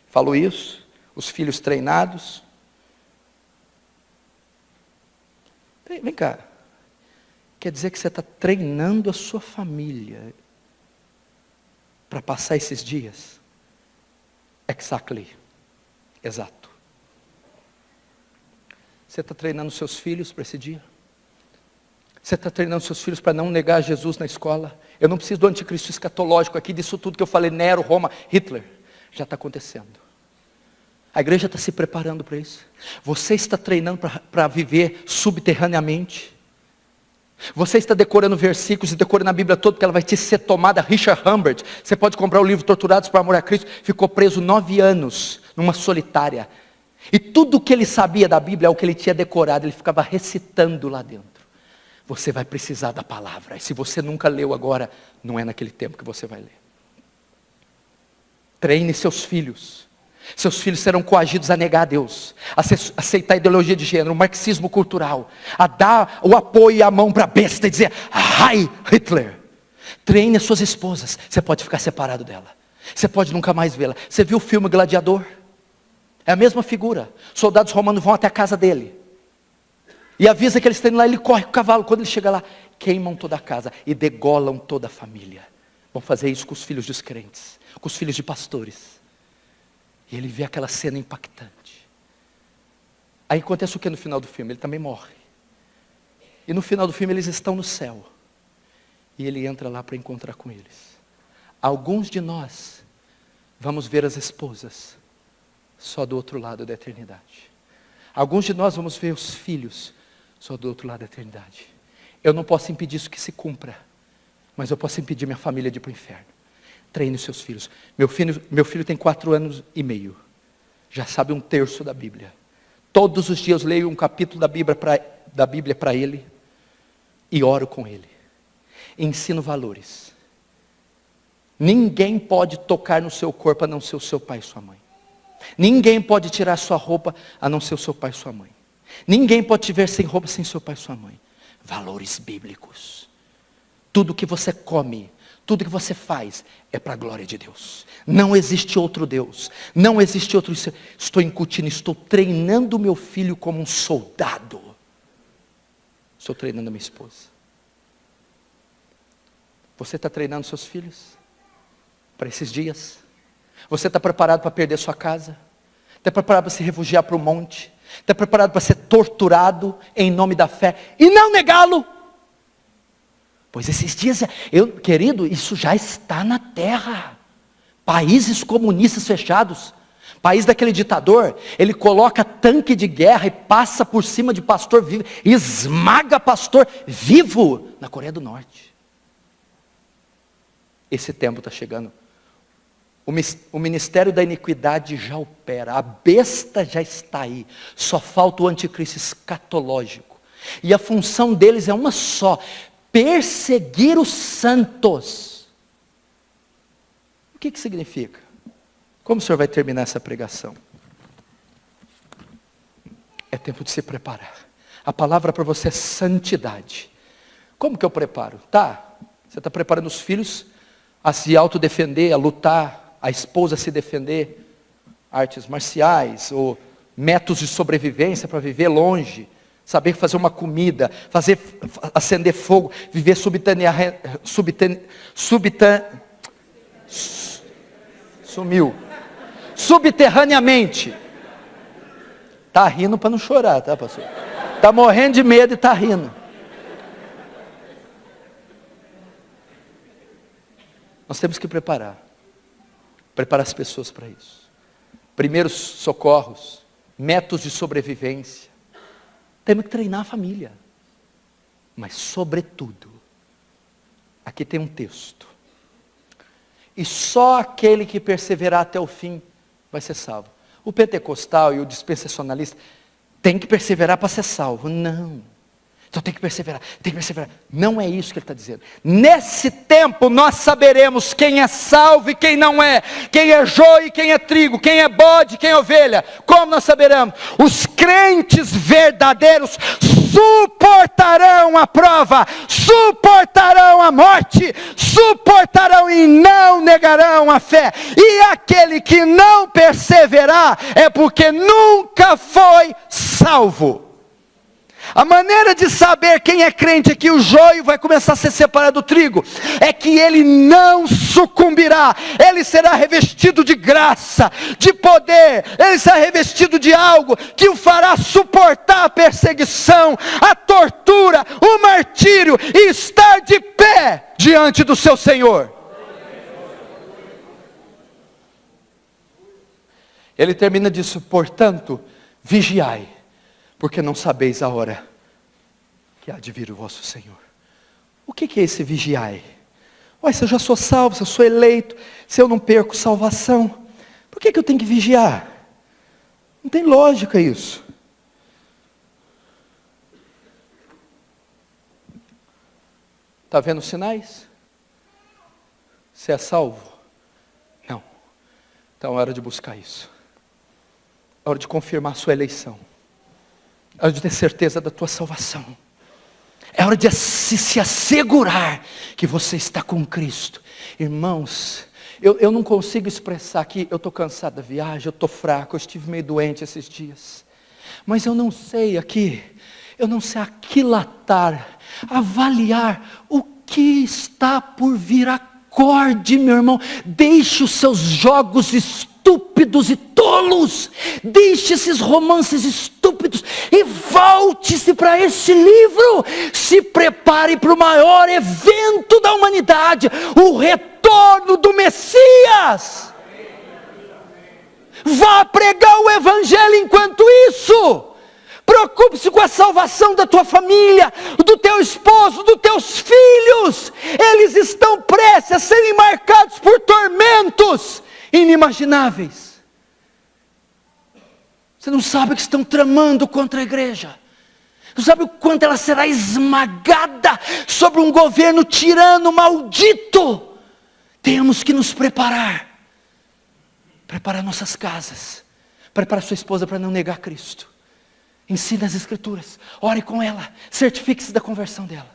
Falou isso, os filhos treinados. Vem cá. Quer dizer que você está treinando a sua família para passar esses dias? Exactly. Exato. Você está treinando seus filhos para esse dia? Você está treinando seus filhos para não negar Jesus na escola? Eu não preciso do anticristo escatológico aqui, disso tudo que eu falei, Nero, Roma, Hitler. Já está acontecendo. A igreja está se preparando para isso. Você está treinando para viver subterraneamente. Você está decorando versículos e decorando a Bíblia toda, porque ela vai te ser tomada. Richard Humbert, você pode comprar o livro Torturados por Amor a Cristo, ficou preso 9 anos, numa solitária. E tudo o que ele sabia da Bíblia é o que ele tinha decorado, ele ficava recitando lá dentro. Você vai precisar da palavra, e se você nunca leu agora, não é naquele tempo que você vai ler. Treine seus filhos. Seus filhos serão coagidos a negar a Deus, a aceitar a ideologia de gênero, o marxismo cultural, a dar o apoio e a mão para a besta e dizer, Heil Hitler. Treine as suas esposas, você pode ficar separado dela, você pode nunca mais vê-la. Você viu o filme Gladiador? É a mesma figura, soldados romanos vão até a casa dele, e avisa que eles estão indo lá, ele corre com o cavalo, quando ele chega lá, queimam toda a casa, e degolam toda a família. Vão fazer isso com os filhos dos crentes, com os filhos de pastores. E ele vê aquela cena impactante. Aí acontece o que no final do filme? Ele também morre. E no final do filme eles estão no céu. E ele entra lá para encontrar com eles. Alguns de nós vamos ver as esposas só do outro lado da eternidade. Alguns de nós vamos ver os filhos só do outro lado da eternidade. Eu não posso impedir isso que se cumpra, mas eu posso impedir minha família de ir para o inferno. Treine os seus filhos. Meu filho tem 4 anos e meio. Já sabe 1/3 da Bíblia. Todos os dias eu leio um capítulo da Bíblia para ele. E oro com ele. Ensino valores. Ninguém pode tocar no seu corpo a não ser o seu pai e sua mãe. Ninguém pode tirar sua roupa a não ser o seu pai e sua mãe. Ninguém pode te ver sem roupa sem seu pai e sua mãe. Valores bíblicos. Tudo que você come, tudo que você faz é para a glória de Deus. Não existe outro Deus. Não existe outro. Estou incutindo, estou treinando meu filho como um soldado. Estou treinando a minha esposa. Você está treinando seus filhos para esses dias? Você está preparado para perder sua casa? Está preparado para se refugiar para o monte? Está preparado para ser torturado em nome da fé e não negá-lo? Pois esses dias, querido, isso já está na terra. Países comunistas fechados. País daquele ditador, ele coloca tanque de guerra e passa por cima de pastor vivo, esmaga pastor vivo na Coreia do Norte. Esse tempo está chegando. O ministério da iniquidade já opera, a besta já está aí, só falta o anticristo escatológico. E a função deles é uma só: perseguir os santos. O que significa? Como o senhor vai terminar essa pregação? É tempo de se preparar. A palavra para você é santidade. Como que eu preparo? Você está preparando os filhos a se autodefender, a lutar, a esposa a se defender, artes marciais, ou métodos de sobrevivência para viver longe, saber fazer uma comida, acender fogo, viver subterraneamente. Está rindo para não chorar, tá, pastor? Está morrendo de medo e está rindo. Nós temos que preparar as pessoas para isso. Primeiros socorros, métodos de sobrevivência. Temos que treinar a família. Mas sobretudo, aqui tem um texto. E só aquele que perseverar até o fim vai ser salvo. O pentecostal e o dispensacionalista tem que perseverar para ser salvo. Não. Então tem que perseverar. Não é isso que ele está dizendo. Nesse tempo nós saberemos quem é salvo e quem não é. Quem é joio e quem é trigo. Quem é bode e quem é ovelha. Como nós saberemos? Os crentes verdadeiros suportarão a prova, suportarão a morte, suportarão e não negarão a fé. E aquele que não perseverar é porque nunca foi salvo. A maneira de saber quem é crente é que o joio vai começar a ser separado do trigo, é que ele não sucumbirá, ele será revestido de graça, de poder, ele será revestido de algo que o fará suportar a perseguição, a tortura, o martírio e estar de pé diante do seu Senhor. Ele termina disso: portanto, vigiai, porque não sabeis a hora que há de vir o vosso Senhor. O que é esse vigiai? Ué, se eu já sou salvo, se eu sou eleito, se eu não perco salvação, por que eu tenho que vigiar? Não tem lógica isso. Está vendo os sinais? Você é salvo? Não. Então é hora de buscar isso. É hora de confirmar a sua eleição. É hora de ter certeza da tua salvação. É hora de se assegurar que você está com Cristo. Irmãos, eu não consigo expressar aqui, eu estou cansado da viagem, eu estou fraco, eu estive meio doente esses dias. Mas eu não sei aquilatar, avaliar o que está por vir. Acorde, meu irmão, deixe os seus jogos estúpidos e tolos, deixe esses romances estúpidos e volte-se para esse livro. Se prepare para o maior evento da humanidade, o retorno do Messias. Vá pregar o evangelho enquanto isso. Preocupe-se com a salvação da tua família, do teu esposo, dos teus filhos. Eles estão prestes a serem marcados por tormentos inimagináveis. Você não sabe o que estão tramando contra a igreja. Não sabe o quanto ela será esmagada sobre um governo tirano, maldito. Temos que nos preparar. Preparar nossas casas. Preparar sua esposa para não negar Cristo. Ensine as escrituras, ore com ela, certifique-se da conversão dela.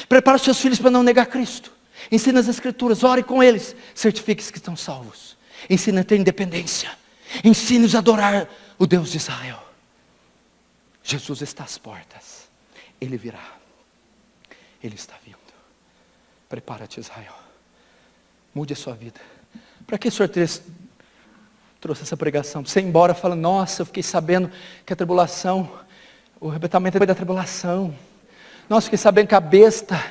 Prepare os seus filhos para não negar Cristo. Ensine as escrituras, ore com eles, certifique-se que estão salvos. Ensine a ter independência. Ensine-os a adorar o Deus de Israel. Jesus está às portas. Ele virá. Ele está vindo. Prepara-te, Israel. Mude a sua vida. Para que o Senhor trouxe essa pregação? Para você ir embora falando, nossa, eu fiquei sabendo que a tribulação, o arrebatamento é da tribulação. Nossa, eu fiquei sabendo que a besta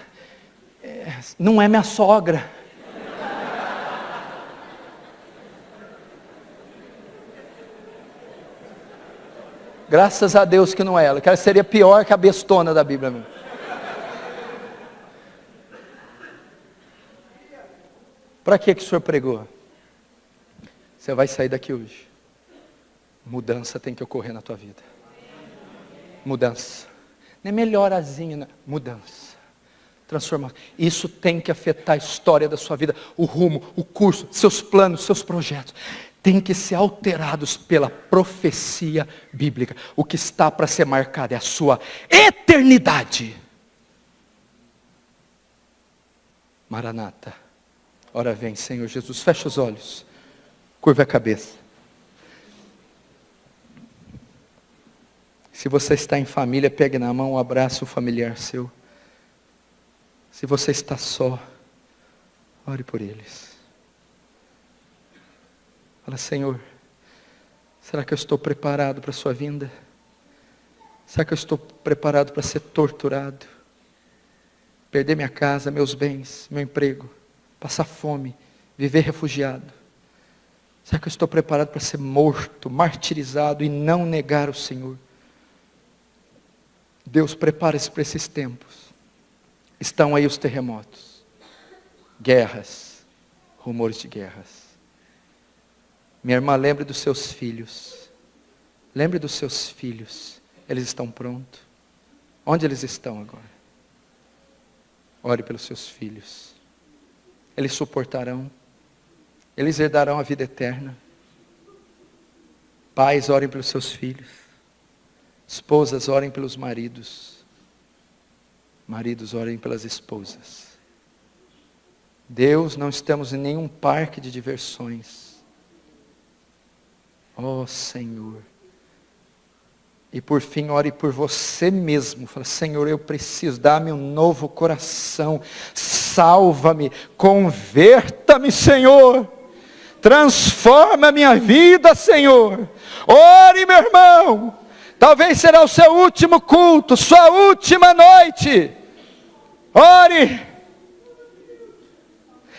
não é minha sogra. Graças a Deus que não é ela, que ela seria pior que a bestona da Bíblia mesmo. Para que o Senhor pregou? Você vai sair daqui hoje. Mudança tem que ocorrer na tua vida. Mudança. Não é melhorazinha, não. Mudança. Transformação. Isso tem que afetar a história da sua vida, o rumo, o curso, seus planos, seus projetos. Tem que ser alterados pela profecia bíblica. O que está para ser marcado é a sua eternidade. Maranata. Ora vem, Senhor Jesus. Fecha os olhos. Curva a cabeça. Se você está em família, pegue na mão, abraça o familiar seu. Se você está só, ore por eles. Fala, Senhor, será que eu estou preparado para a sua vinda? Será que eu estou preparado para ser torturado? Perder minha casa, meus bens, meu emprego, passar fome, viver refugiado? Será que eu estou preparado para ser morto, martirizado e não negar o Senhor? Deus, prepara-se para esses tempos. Estão aí os terremotos, guerras, rumores de guerras. Minha irmã, lembre dos seus filhos. Lembre dos seus filhos. Eles estão prontos. Onde eles estão agora? Ore pelos seus filhos. Eles suportarão. Eles herdarão a vida eterna. Pais, orem pelos seus filhos. Esposas, orem pelos maridos. Maridos, orem pelas esposas. Deus, não estamos em nenhum parque de diversões. Oh, Senhor. E por fim, ore por você mesmo. Fala, Senhor, eu preciso, dá-me um novo coração. Salva-me, converta-me, Senhor. Transforma a minha vida, Senhor. Ore, meu irmão. Talvez será o seu último culto, sua última noite. Ore.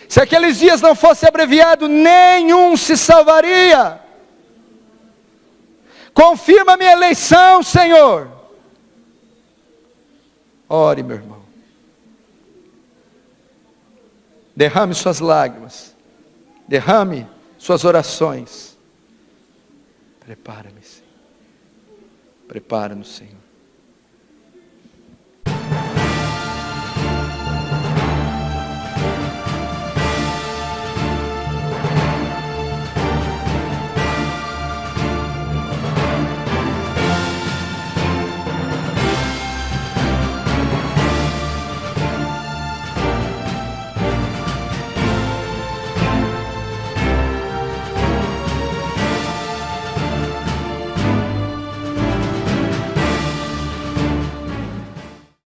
Se aqueles dias não fosse abreviado, nenhum se salvaria. Confirma a minha eleição, Senhor. Ore, meu irmão. Derrame suas lágrimas. Derrame suas orações. Prepara-me, Senhor. Prepara-nos, Senhor.